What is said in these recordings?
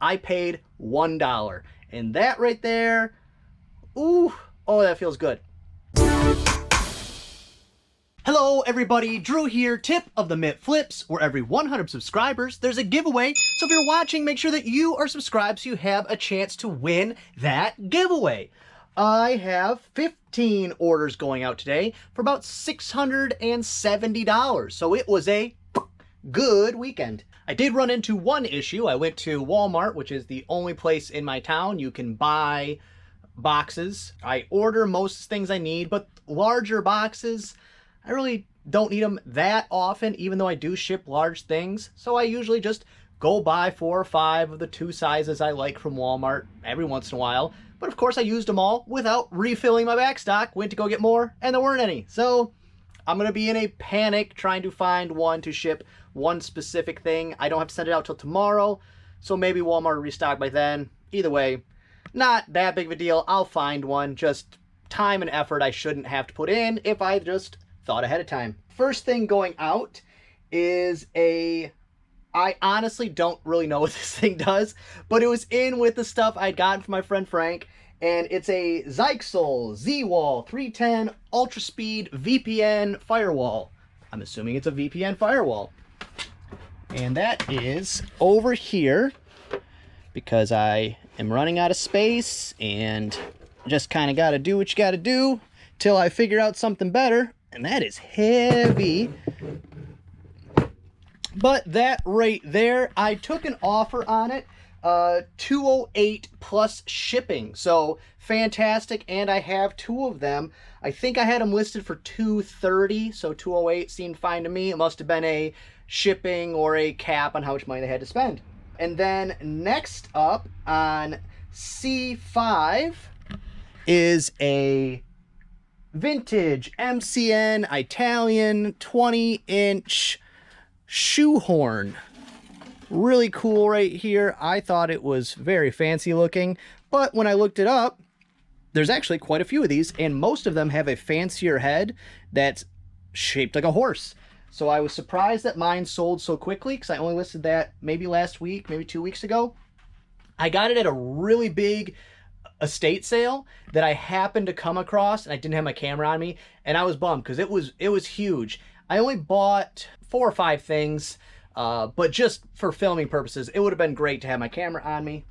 I paid $1. And that right there, ooh, oh, that feels good. Hello everybody, Drew here. Tip of the Mitt Flips, where every 100 subscribers there's a giveaway. So if you're watching, make sure that you are subscribed so you have a chance to win that giveaway. I have 15 orders going out today for about $670. So it was a good weekend. I did run into one issue. I went to Walmart, which is the only place in my town you can buy boxes. I order most things I need, but larger boxes, I really don't need them that often, even though I do ship large things. So I usually just go buy 4 or 5 of the 2 sizes I like from Walmart every once in a while. But of course I used them all without refilling my back stock. Went to go get more and there weren't any. So I'm going to be in a panic trying to find one to ship one specific thing. I don't have to send it out till tomorrow. So maybe Walmart will restock by then. Either way, not that big of a deal. I'll find one. Just time and effort I shouldn't have to put in if I just thought ahead of time. First thing going out is I honestly don't really know what this thing does, but it was in with the stuff I'd gotten from my friend Frank, and it's a Zyxel Z-Wall 310 Ultra Speed VPN firewall. I'm assuming it's a VPN firewall. And that is over here because I am running out of space and just kind of got to do what you got to do till I figure out something better. And that is heavy. But that right there, I took an offer on it, $208 plus shipping. So fantastic, and I have 2 of them. I think I had them listed for $230, so $208 seemed fine to me. It must have been a shipping or a cap on how much money they had to spend. And then next up on C5 is a vintage MCN Italian 20-inch shoehorn. Really cool right here. I thought it was very fancy looking, but when I looked it up, there's actually quite a few of these, and most of them have a fancier head that's shaped like a horse. So I was surprised that mine sold so quickly because I only listed that maybe last week, maybe 2 weeks ago. I got it at a really big estate sale that I happened to come across, and I didn't have my camera on me, and I was bummed because it was huge. I only bought 4 or 5 things, but just for filming purposes, it would have been great to have my camera on me.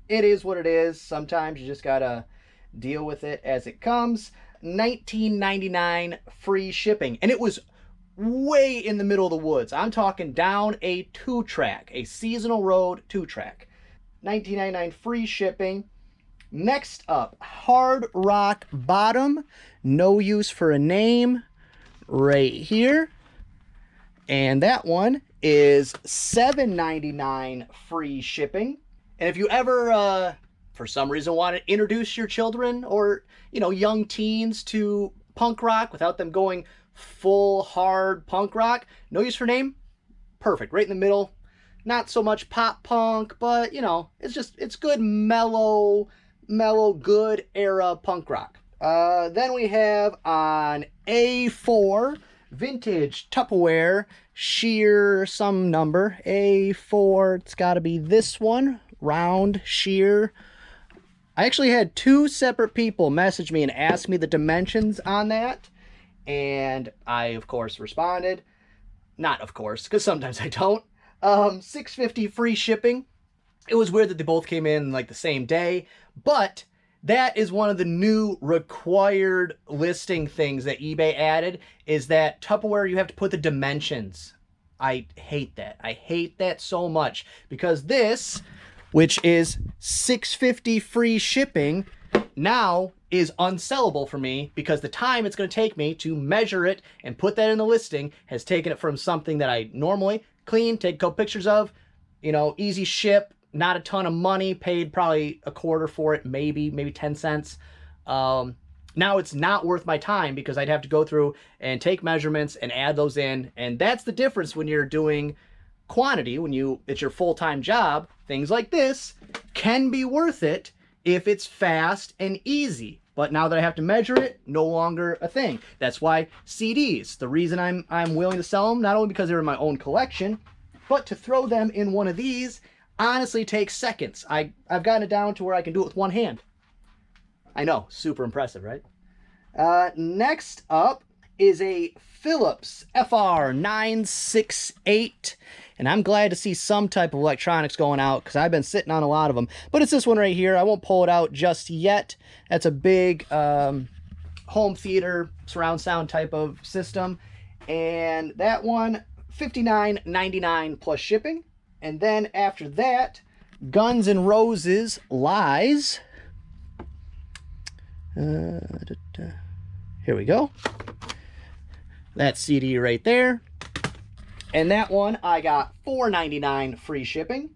It is what it is. Sometimes you just gotta deal with it as it comes. $19.99 free shipping, and it was way in the middle of the woods. I'm talking down a 2-track, a seasonal road 2-track. $19.99 free shipping. Next up, Hard Rock Bottom, no use for a name, right here. And that one is $7.99 free shipping. And if you ever, for some reason, want to introduce your children or, young teens to punk rock without them going full hard punk rock, no use for name, perfect, right in the middle. Not so much pop punk, but, it's good, mellow, good era punk rock. Then we have on A4, vintage Tupperware, sheer some number, A4, it's got to be this one, round, sheer. I actually had 2 separate people message me and ask me the dimensions on that, and I, of course, responded. Not of course, because sometimes I don't. $6.50 free shipping. It was weird that they both came in like the same day, but that is one of the new required listing things that eBay added, is that Tupperware, you have to put the dimensions. I hate that. I hate that so much, because this, which is $6.50 free shipping, now is unsellable for me because the time it's going to take me to measure it and put that in the listing has taken it from something that I normally clean, take a couple pictures of, easy ship, not a ton of money, paid probably a quarter for it, maybe 10 cents. Now it's not worth my time because I'd have to go through and take measurements and add those in. And that's the difference when you're doing quantity, it's your full-time job. Things like this can be worth it if it's fast and easy. But now that I have to measure it, no longer a thing. That's why CDs, the reason I'm willing to sell them, not only because they're in my own collection, but to throw them in one of these honestly takes seconds. I've gotten it down to where I can do it with one hand. I know, super impressive, right? Next up is a Philips FR968, and I'm glad to see some type of electronics going out because I've been sitting on a lot of them. But it's this one right here. I won't pull it out just yet. That's a big home theater surround sound type of system, and that one $59.99 plus shipping. And then after that, Guns N' Roses Lies. Here we go. That CD right there. And that one I got $4.99 free shipping.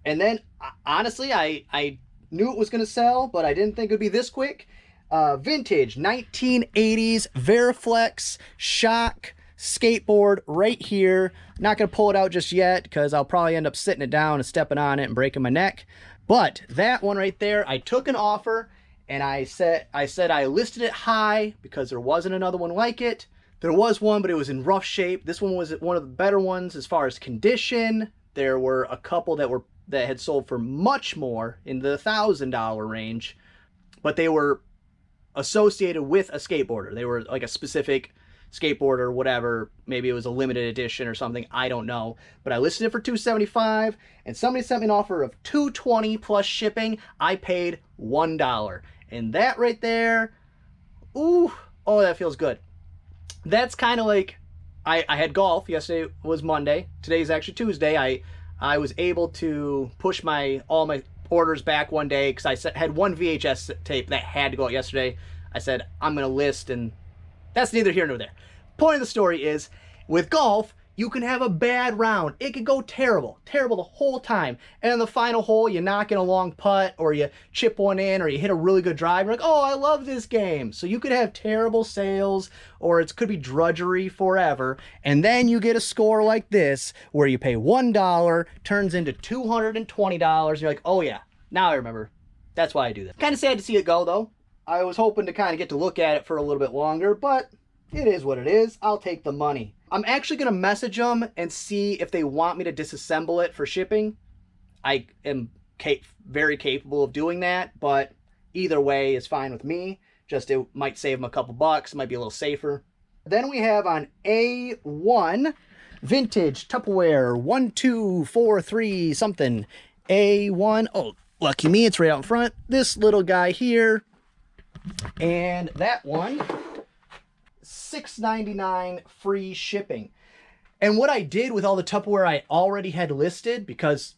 And then honestly, I knew it was going to sell, but I didn't think it would be this quick. Vintage 1980s Veriflex shock skateboard right here. Not going to pull it out just yet because I'll probably end up sitting it down and stepping on it and breaking my neck. But that one right there, I took an offer. And I said I listed it high because there wasn't another one like it. There was one, but it was in rough shape. This one was one of the better ones as far as condition. There were a couple that had sold for much more in the $1,000 range, but they were associated with a skateboarder. They were like a specific skateboarder, whatever. Maybe it was a limited edition or something. I don't know. But I listed it for $275, and somebody sent me an offer of $220 plus shipping. I paid $1. And that right there, ooh, oh, that feels good. That's kind of like, I had golf. Yesterday was Monday. Today's actually Tuesday. I was able to push all my orders back one day because I had one VHS tape that had to go out yesterday. I said, I'm going to list, and that's neither here nor there. Point of the story is, with golf, you can have a bad round. It could go terrible the whole time. And in the final hole, you knock in a long putt, or you chip one in, or you hit a really good drive. You're like, oh, I love this game. So you could have terrible sales, or it could be drudgery forever. And then you get a score like this, where you pay $1, turns into $220. You're like, oh yeah, now I remember. That's why I do that. Kind of sad to see it go, though. I was hoping to kind of get to look at it for a little bit longer, but it is what it is. I'll take the money. I'm actually going to message them and see if they want me to disassemble it for shipping. I am very capable of doing that, but either way is fine with me. Just it might save them a couple bucks. It might be a little safer. Then we have on A1, vintage Tupperware 1243 something. A1, oh, lucky me, it's right out in front. This little guy here. And that one, $6.99 free shipping. And what I did with all the Tupperware I already had listed, because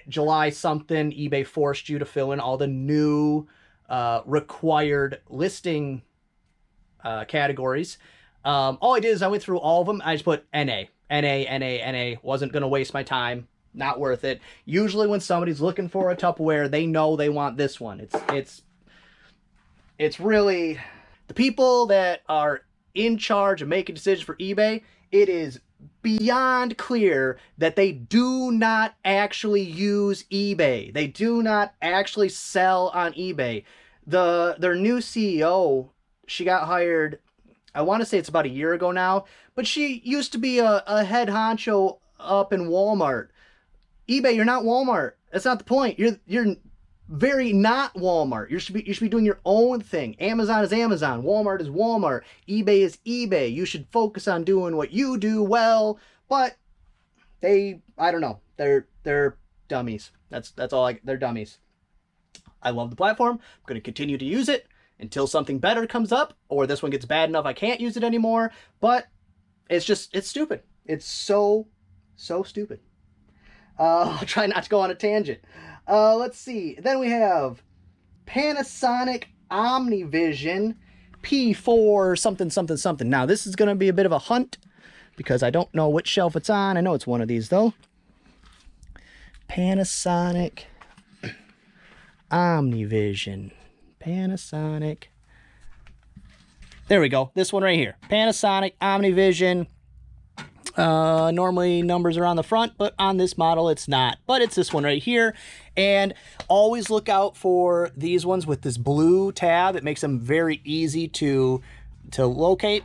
July something, eBay forced you to fill in all the new required listing categories. All I did is I went through all of them. I just put NA. Wasn't going to waste my time. Not worth it. Usually when somebody's looking for a Tupperware, they know they want this one. It's really the people that are in charge of making decisions for eBay. It is beyond clear that they do not actually use eBay. They do not actually sell on eBay. Their new CEO, she got hired, I want to say it's about a year ago now, but she used to be a head honcho up in Walmart. eBay, you're not Walmart. That's not the point. You're very not Walmart. You should be doing your own thing. Amazon is Amazon. Walmart is Walmart. eBay is eBay. You should focus on doing what you do well. But I don't know. They're dummies. That's all. They're dummies. I love the platform. I'm going to continue to use it until something better comes up, or this one gets bad enough I can't use it anymore. But it's stupid. It's so stupid. I'll try not to go on a tangent. Let's see. Then we have Panasonic Omnivision P4 something. Now, this is going to be a bit of a hunt because I don't know which shelf it's on. I know it's one of these, though. Panasonic Omnivision. Panasonic. There we go. This one right here. Panasonic Omnivision. Normally numbers are on the front, but on this model it's not. But it's this one right here. And always look out for these ones with this blue tab. It makes them very easy to locate.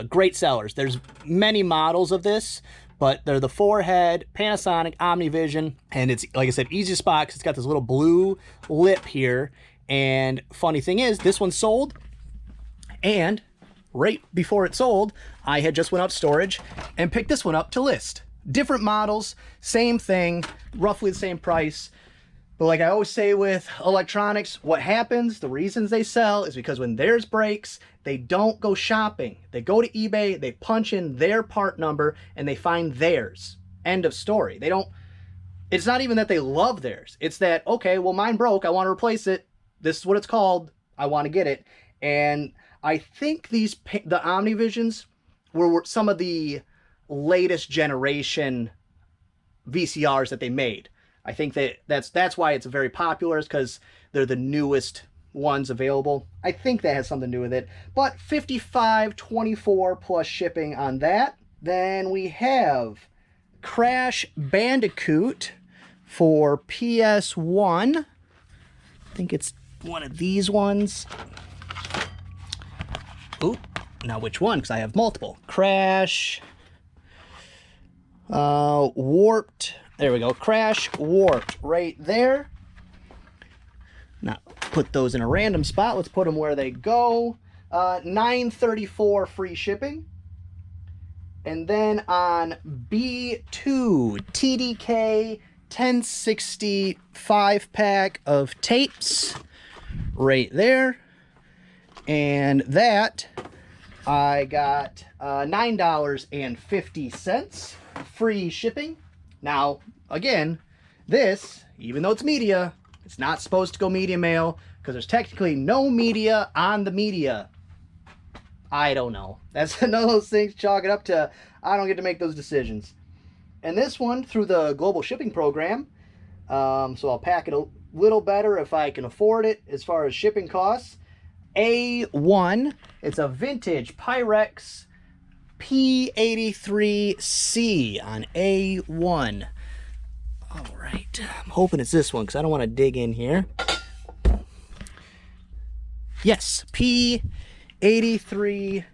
Great sellers. There's many models of this, but they're the 4-head Panasonic Omnivision, and it's, like I said, easy to spot because it's got this little blue lip here. And funny thing is, this one sold, and right before it sold, I had just went up storage and picked this one up to list. Different models, same thing, roughly the same price. But like I always say with electronics, what happens, the reasons they sell is because when theirs breaks, they don't go shopping. They go to eBay, they punch in their part number, and they find theirs. End of story. They don't, it's not even that they love theirs. It's that, okay, well, mine broke, I want to replace it. This is what it's called. I want to get it. And I think the Omnivisions were some of the latest generation VCRs that they made. I think that's why it's very popular, is because they're the newest ones available. I think that has something to do with it. But $55.24 plus shipping on that. Then we have Crash Bandicoot for PS1. I think it's one of these ones. Oop, now which one? Because I have multiple. Crash Warped. There we go. Crash Warped right there. Now, put those in a random spot. Let's put them where they go. $9.34 free shipping. And then on B2, TDK 1060 5-pack of tapes right there. And that I got $9.50 free shipping. Now, again, this, even though it's media, it's not supposed to go media mail because there's technically no media on the media. I don't know. That's none of those things. Chalk it up to I don't get to make those decisions. And this one through the global shipping program. So I'll pack it a little better if I can afford it as far as shipping costs. A1. It's a vintage Pyrex P83C on A1. All right. I'm hoping it's this one because I don't want to dig in here. Yes, P83.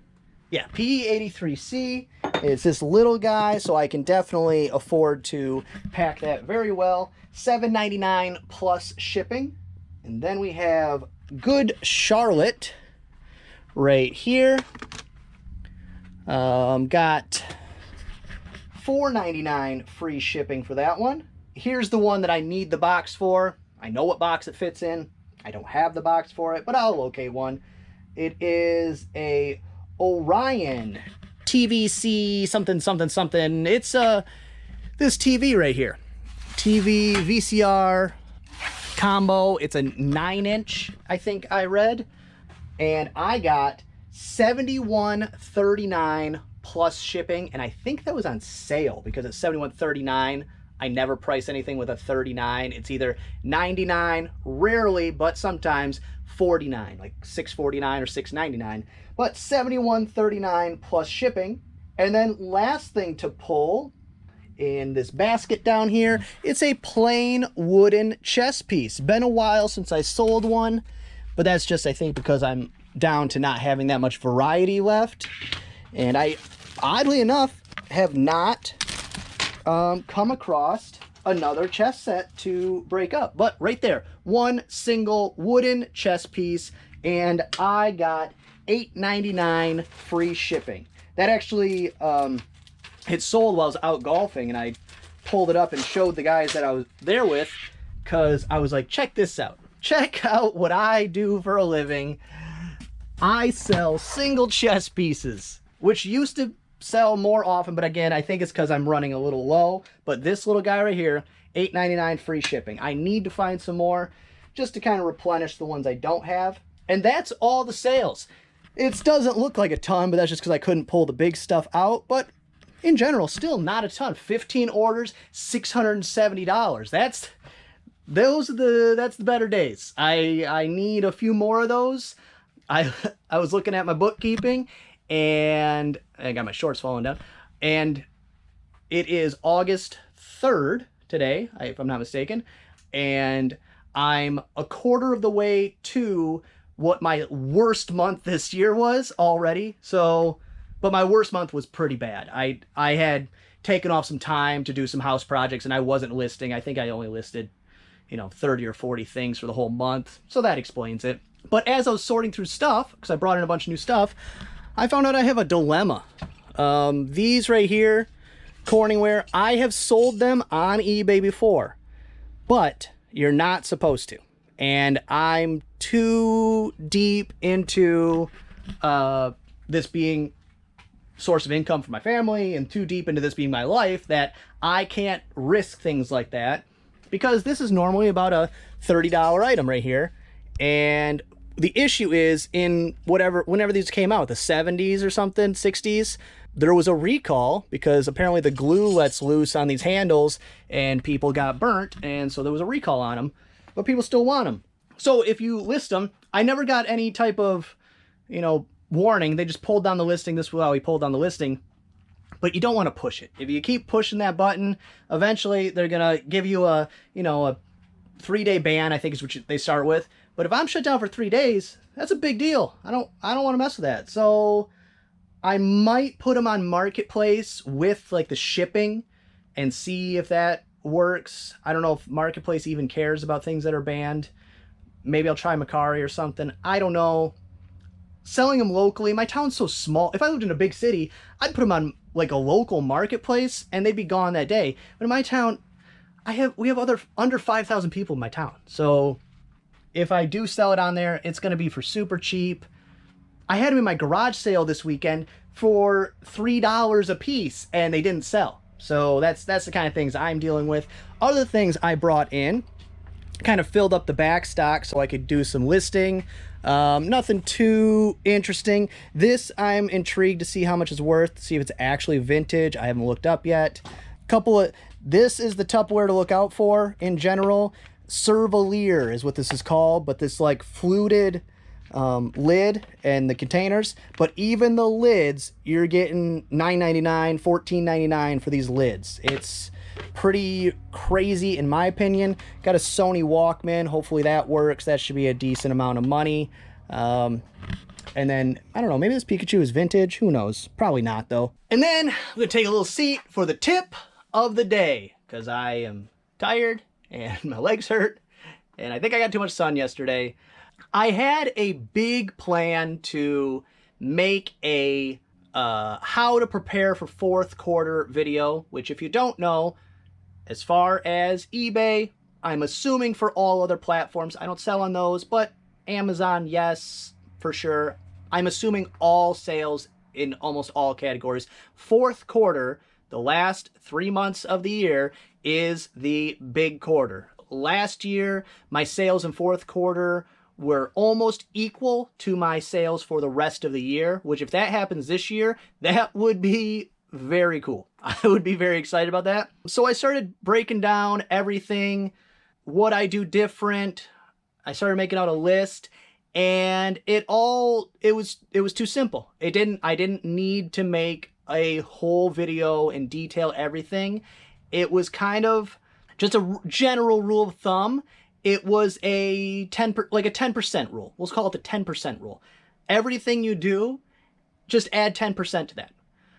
Yeah, P83C. It's this little guy, so I can definitely afford to pack that very well. $7.99 plus shipping. And then we have Good Charlotte right here. Got $4.99 free shipping for that one. Here's the one that I need the box for. I know what box it fits in. I don't have the box for it, but I'll locate one. It is a Orion TVC something something something. It's this TV right here. TV VCR combo. It's a 9-inch, I think I read. And I got $71.39 plus shipping, and I think that was on sale because it's $71.39. I never price anything with a 39. It's either 99, rarely, but sometimes 49, like $6.49 or $6.99. But $71.39 plus shipping. And then last thing to pull in this basket down here, it's a plain wooden chess piece. Been a while since I sold one, but that's just, I think, because I'm down to not having that much variety left. And I, oddly enough, have not come across another chess set to break up. But right there, one single wooden chess piece, and I got $8.99 free shipping. That actually it sold while I was out golfing, and I pulled it up and showed the guys that I was there with, because I was like, check this out. Check out what I do for a living. I sell single chess pieces, which used to sell more often, but again, I think it's because I'm running a little low. But this little guy right here, $8.99 free shipping. I need to find some more just to kind of replenish the ones I don't have. And that's all the sales. It doesn't look like a ton, but that's just because I couldn't pull the big stuff out. But in general, still not a ton. 15 orders, $670. That's the better days. I need a few more of those. I was looking at my bookkeeping, and I got my shorts falling down, and it is August 3rd today, if I'm not mistaken, and I'm a quarter of the way to what my worst month this year was already. So, but my worst month was pretty bad. I had taken off some time to do some house projects, and I wasn't listing. I think I only listed, 30 or 40 things for the whole month. So that explains it. But as I was sorting through stuff, because I brought in a bunch of new stuff, I found out I have a dilemma. These right here, Corningware, I have sold them on eBay before, but you're not supposed to. And I'm too deep into this being source of income for my family and too deep into this being my life that I can't risk things like that, because this is normally about a $30 item right here. And the issue is, whenever these came out, the 70s or something, 60s, there was a recall because apparently the glue lets loose on these handles and people got burnt, and so there was a recall on them, but people still want them. So if you list them, I never got any type of, warning. They just pulled down the listing. This was how we pulled down the listing. But you don't want to push it. If you keep pushing that button, eventually they're gonna give you a 3-day ban, I think is what they start with. But if I'm shut down for 3 days, that's a big deal. I don't want to mess with that. So I might put them on Marketplace with like the shipping and see if that works. I don't know if Marketplace even cares about things that are banned. Maybe I'll try Macari or something. I don't know. Selling them locally, my town's so small. If I lived in a big city, I'd put them on like a local marketplace and they'd be gone that day. But in my town, we have under 5,000 people in my town. So if I do sell it on there, it's going to be for super cheap. I had them in my garage sale this weekend for $3 a piece and they didn't sell. So that's the kind of things I'm dealing with. Other things I brought in, kind of filled up the back stock so I could do some listing. Nothing too interesting. This I'm intrigued to see how much it's worth, see if it's actually vintage. I haven't looked up yet. This is the Tupperware to look out for in general. Servalier is what this is called, but this like fluted lid and the containers. But even the lids, you're getting $9.99, $14.99 for these lids. It's pretty crazy in my opinion. Got a Sony Walkman. Hopefully that works. That should be a decent amount of money. And then, I don't know, maybe this Pikachu is vintage. Who knows? Probably not, though. And then I'm going to take a little seat for the tip of the day, because I am tired and my legs hurt, and I think I got too much sun yesterday. I had a big plan to make a how to prepare for fourth quarter video, which if you don't know, as far as eBay, I'm assuming for all other platforms, I don't sell on those, but Amazon, yes, for sure. I'm assuming all sales in almost all categories. Fourth quarter, the last 3 months of the year, is the big quarter. Last year, my sales in fourth quarter were almost equal to my sales for the rest of the year, which if that happens this year, that would be very cool. I would be very excited about that. So I started breaking down everything, what I do different. I started making out a list, and it was too simple. I didn't need to make a whole video and detail everything. It was kind of just a general rule of thumb. It was a 10% rule. Let's call it the 10% rule. Everything you do, just add 10% to that.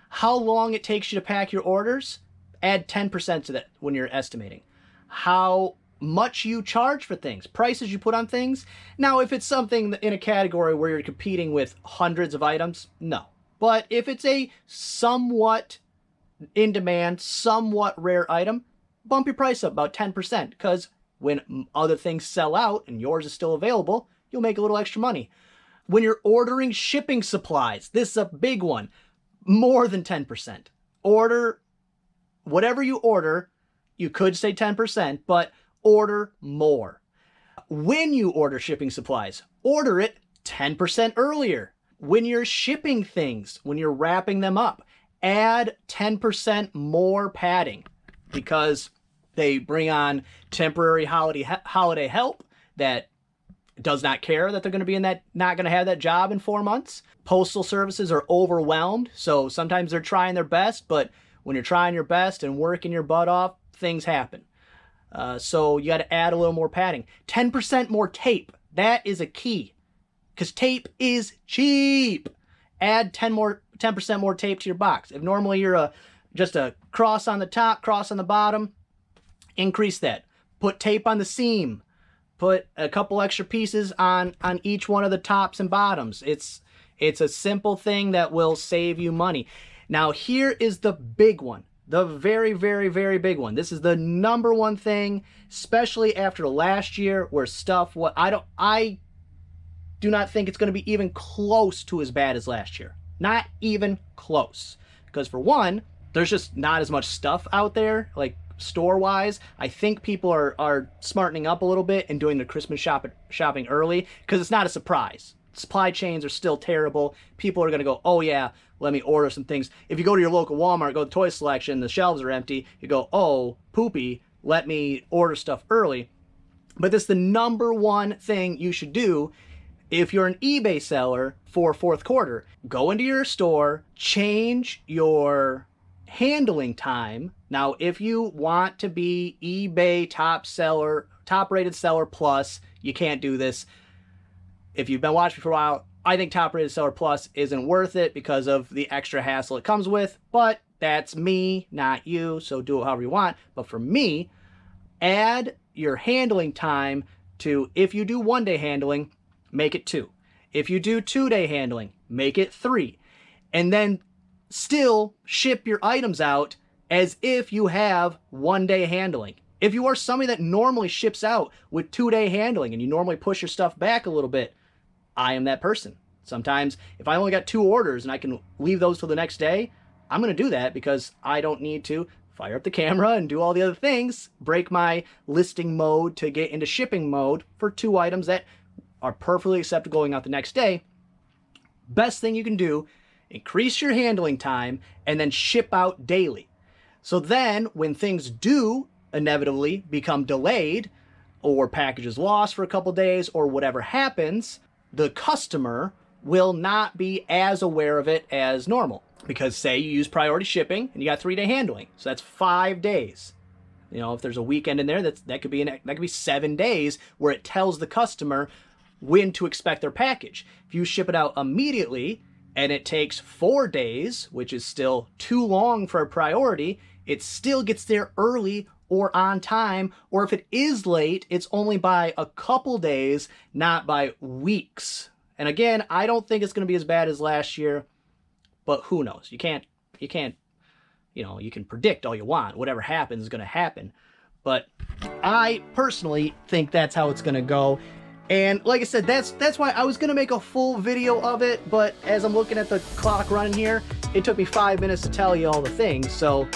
How long it takes you to pack your orders, add 10% to that when you're estimating. How much you charge for things, prices you put on things. Now, if it's something in a category where you're competing with hundreds of items, no. But if it's a somewhat in demand, somewhat rare item, bump your price up about 10%, because when other things sell out and yours is still available, you'll make a little extra money. When you're ordering shipping supplies, this is a big one, more than 10%. Order whatever you order, you could say 10%, but order more. When you order shipping supplies, order it 10% earlier. When you're shipping things, when you're wrapping them up, add 10% more padding, because they bring on temporary holiday help that does not care that they're going to be not going to have that job in 4 months. Postal services are overwhelmed, so sometimes they're trying their best, but when you're trying your best and working your butt off, things happen. So you got to add a little more padding. 10% more tape. That is a key, because tape is cheap. Add 10% more tape to your box. If normally you're just a cross on the top, cross on the bottom, increase that. Put tape on the seam. Put a couple extra pieces on each one of the tops and bottoms. It's a simple thing that will save you money. Now here is the big one. The very, very, very big one. This is the number one thing, especially after last year where stuff, I do not think it's going to be even close to as bad as last year. Not even close. Because for one, there's just not as much stuff out there, like store-wise. I think people are smartening up a little bit and doing their Christmas shopping early because it's not a surprise. Supply chains are still terrible. People are going to go, oh yeah, let me order some things. If you go to your local Walmart, go to toy selection, the shelves are empty, you go, oh, poopy, let me order stuff early. But this is the number one thing you should do if you're an eBay seller for fourth quarter. Go into your store, change your handling time. Now, if you want to be eBay top rated seller plus, you can't do this. If you've been watching for a while, I think top rated seller plus isn't worth it because of the extra hassle it comes with, but that's me, not you, so do it however you want. But for me, add your handling time to, if you do 1 day handling, make it 2. If you do 2 day handling, make it 3. And then still ship your items out as if you have 1 day handling. If you are somebody that normally ships out with 2 day handling and you normally push your stuff back a little bit, I am that person. Sometimes if I only got 2 orders and I can leave those till the next day, I'm going to do that because I don't need to fire up the camera and do all the other things, break my listing mode to get into shipping mode for 2 items that are perfectly acceptable going out the next day. Best thing you can do, increase your handling time and then ship out daily. So then when things do inevitably become delayed or packages lost for a couple days or whatever happens, the customer will not be as aware of it as normal. Because say you use priority shipping and you got 3 day handling, so that's 5 days. You know, if there's a weekend in there, that could be 7 days where it tells the customer when to expect their package. If you ship it out immediately and it takes 4 days, which is still too long for a priority, it still gets there early or on time, or if it is late, it's only by a couple days, not by weeks. And again, I don't think it's going to be as bad as last year, but who knows? You can't, you know, you can predict all you want. Whatever happens is going to happen. But I personally think that's how it's going to go. And like I said, that's why I was going to make a full video of it, but as I'm looking at the clock running here, it took me 5 minutes to tell you all the things, so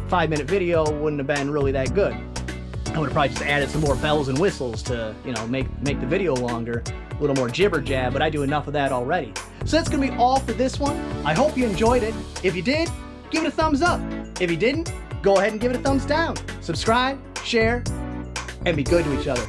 5-minute video wouldn't have been really that good. I would have probably just added some more bells and whistles to, you know, make the video longer, a little more jibber jab, but I do enough of that already. So that's going to be all for this one. I hope you enjoyed it. If you did, give it a thumbs up. If you didn't, go ahead and give it a thumbs down. Subscribe, share, and be good to each other.